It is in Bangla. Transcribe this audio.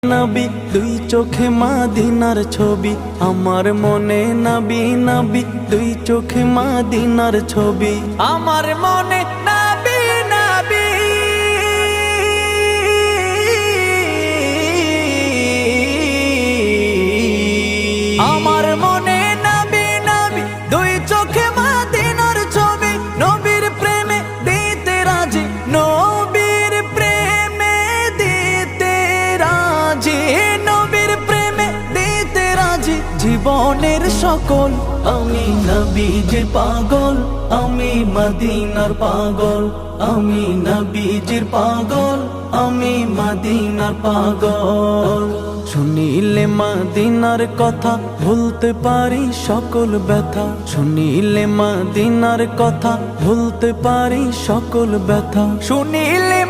নবী দুই চোখে মদিনার ছবি, আমার মনে নবী নবী দুই চোখে মদিনার ছবি, আমার মনে নবী নবী। আমার মনে নবী নবী দুই চোখে মদিনার ছবি, নবীর প্রেমে দিতে রাজি, নবীর প্রেমে দিতে রাজি, নবীর প্রেমে দিতে রাজি। জীবনের সকল আমি নবীজির পাগল, আমি মদিনার পাগল, আমি নবীজির পাগল, আমি মদিনার পাগল। শুনিলে মদিনার কথা ভুলতে পারি সকল ব্যথা, শুনিলে মদিনার কথা ভুলতে পারি সকল ব্যথা, শুনিলে